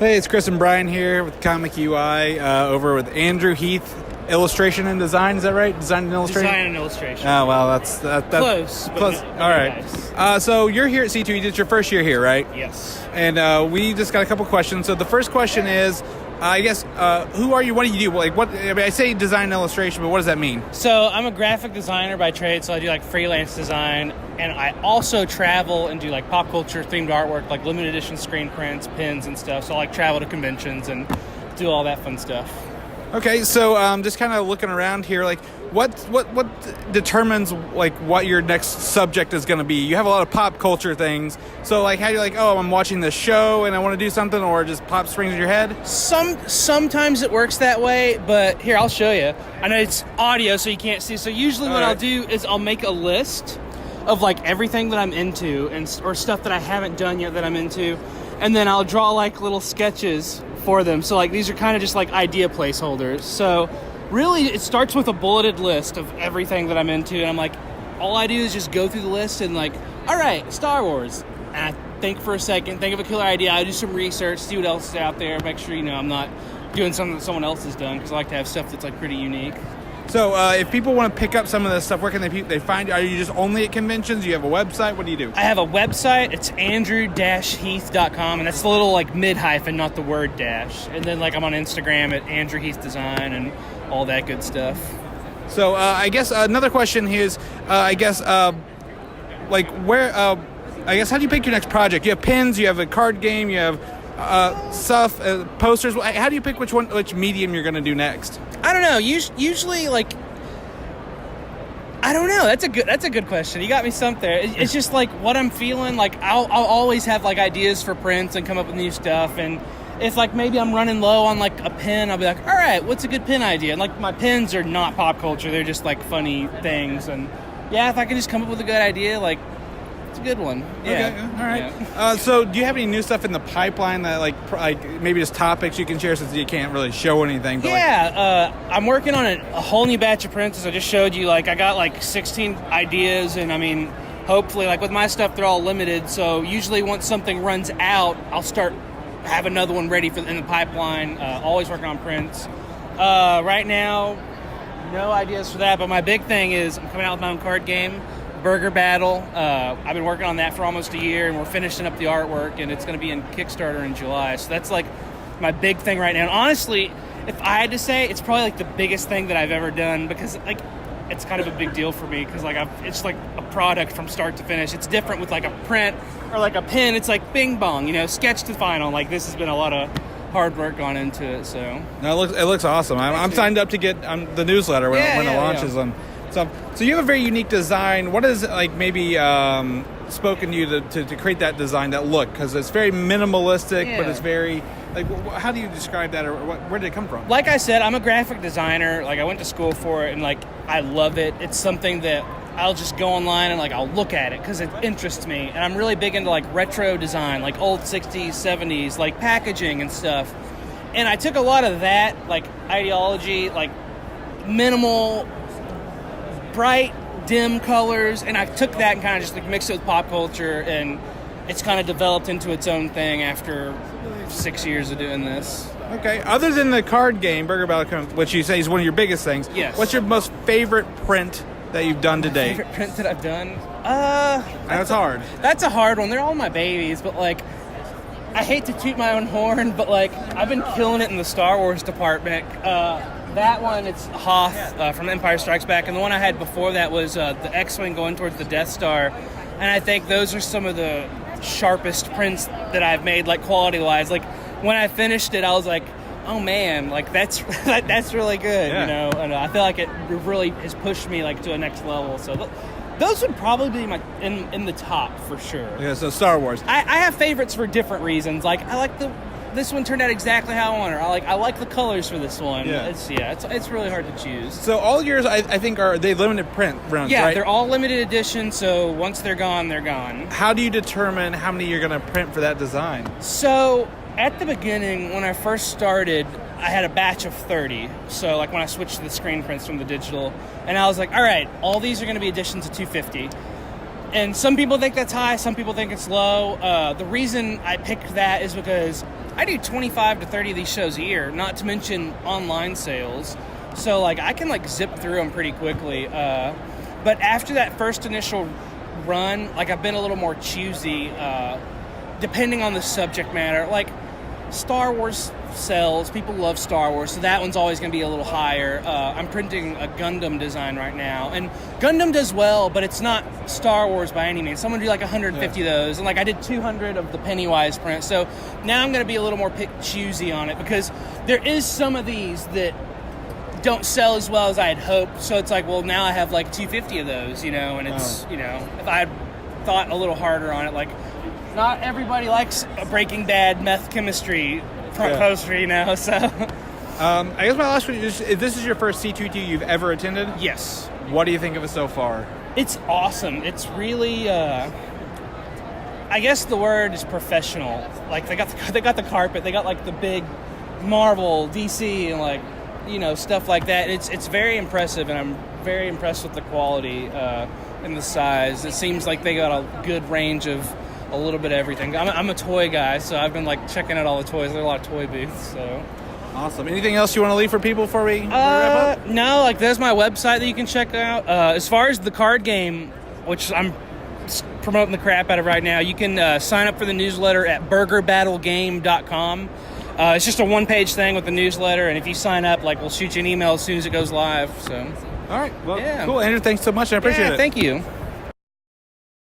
Hey, it's Chris and Brian here with ComicUI, over with Andrew Heath, illustration and design. Is that right? Design and illustration. Design and illustration. Oh well, that's close. Close. But All right. nice. So you're here at C2E2. It's your first year here, right? Yes. And we just got a couple questions. So the first question is, I guess, who are you? What do you do? Like, what? I mean, I say design and illustration, but what does that mean? So I'm a graphic designer by trade, so I do like freelance design, and I also travel and do like pop culture themed artwork, like limited edition screen prints, pins, and stuff. So I like travel to conventions and do all that fun stuff. Okay, so just kind of looking around here, like what determines like what your next subject is going to be? You have a lot of pop culture things, so like how do you like? Oh, I'm watching this show and I want to do something, or just pop springs in your head. Sometimes it works that way, but here I'll show you. I know it's audio, so you can't see. So usually what I'll do is I'll make a list of like everything that I'm into or stuff that I haven't done yet that I'm into, and then I'll draw like little sketches for them. So like these are kind of just like idea placeholders. So really it starts with a bulleted list of everything that I'm into, and I'm like, all I do is just go through the list and like, all right, Star Wars, and I think for a second, think of a killer idea, I do some research, see what else is out there, make sure I'm not doing something that someone else has done, because I like to have stuff that's like pretty unique. So if people want to pick up some of this stuff, where can they find you? Are you just only at conventions? Do you have a website? What do you do? I have a website. It's andrew-heath.com, and that's the little like mid-hyphen, not the word dash. And then like I'm on Instagram at Andrew Heath Design and all that good stuff. So I guess another question is, like where, I guess, how do you pick your next project? You have pins, you have a card game, you have stuff, posters. How do you pick which medium you're going to do next? I don't know. Usually, like, I don't know. That's a good question. You got me stumped there. It's just like what I'm feeling. Like I'll always have like ideas for prints and come up with new stuff. And if like maybe I'm running low on like a pin, I'll be like, all right, what's a good pin idea? And like my pins are not pop culture. They're just like funny things. And yeah, if I can just come up with a good idea, like, it's a good one. Yeah. Okay, all right. Yeah. So do you have any new stuff in the pipeline that like maybe just topics you can share, since you can't really show anything? But I'm working on a whole new batch of prints. As I just showed you, like I got like 16 ideas, and I mean, hopefully, like with my stuff, they're all limited. So usually once something runs out, I'll have another one ready in the pipeline. Always working on prints. Right now, no ideas for that, but my big thing is I'm coming out with my own card game, Burger Battle. I've been working on that for almost a year, and we're finishing up the artwork, and it's going to be in Kickstarter in July. So that's like my big thing right now. And honestly, if I had to say, it's probably like the biggest thing that I've ever done, because like it's kind of a big deal for me, because like it's like a product from start to finish. It's different with like a print or like a pin. It's like bing bong, sketch to final. Like this has been a lot of hard work gone into it. So no, it looks awesome. I'm signed up to get the newsletter when it launches. So you have a very unique design. What is like maybe spoken to you to create that design, that look? Because it's very minimalistic, but it's very like. How do you describe that, or where did it come from? Like I said, I'm a graphic designer. Like I went to school for it, and like I love it. It's something that I'll just go online and like I'll look at it because it interests me. And I'm really big into like retro design, like old 60s, 70s, like packaging and stuff. And I took a lot of that like ideology, like minimal, bright, dim colors, and I took that and kind of just like mixed it with pop culture, and it's kind of developed into its own thing after 6 years of doing this. Okay. Other than the card game, Burger Battle, which you say is one of your biggest things, yes. What's your most favorite print that you've done to date? Favorite print that I've done? That's hard. That's a hard one. They're all my babies, but like, I hate to toot my own horn, but like, I've been killing it in the Star Wars department. That one, it's Hoth from Empire Strikes Back, and the one I had before that was the X-Wing going towards the Death Star, and I think those are some of the sharpest prints that I've made, like quality-wise. Like when I finished it, I was like, oh man, like that's really good, and I feel like it really has pushed me like to a next level. So those would probably be my in the top for sure. Yeah, so Star Wars. I have favorites for different reasons. Like I like this one turned out exactly how I wanted. I like the colors for this one. Yeah. It's really hard to choose. So all yours, I think, are they limited print runs, yeah, right? They're all limited edition, so once they're gone, they're gone. How do you determine how many you're going to print for that design? So at the beginning, when I first started, I had a batch of 30. So like when I switched to the screen prints from the digital, and I was like, all right, all these are going to be editions of 250. And some people think that's high, some people think it's low. The reason I picked that is because I do 25 to 30 of these shows a year, not to mention online sales. So, like, I can, like, zip through them pretty quickly. But after that first initial run, like, I've been a little more choosy, depending on the subject matter. Like, Star Wars sells. People love Star Wars, so that one's always going to be a little higher. I'm printing a Gundam design right now, and Gundam does well, but it's not Star Wars by any means. Someone do like 150 of those, and like I did 200 of the Pennywise print. So now I'm going to be a little more choosy on it, because there is some of these that don't sell as well as I had hoped. So it's like, well, now I have like 250 of those, you know, and it's, you know, if I had thought a little harder on it, like, not everybody likes a Breaking Bad meth chemistry poster, you know, so. I guess my last question is, if this is your first C2E2 you've ever attended? Yes. What do you think of it so far? It's awesome. It's really, I guess the word is professional. Like, they got the carpet, they got like the big Marvel, DC, and like, you know, stuff like that. It's very impressive, and I'm very impressed with the quality and the size. It seems like they got a good range of a little bit of everything. I'm a toy guy, so I've been like checking out all the toys. There are a lot of toy booths. So awesome. Anything else you want to leave for people before we wrap up? No, like there's my website that you can check out. As far as the card game, which I'm promoting the crap out of right now, you can sign up for the newsletter at burgerbattlegame.com. It's just a one-page thing with the newsletter, and if you sign up, like, we'll shoot you an email as soon as it goes live. So, all right. Well, cool. Andrew, thanks so much. I appreciate it. Thank you.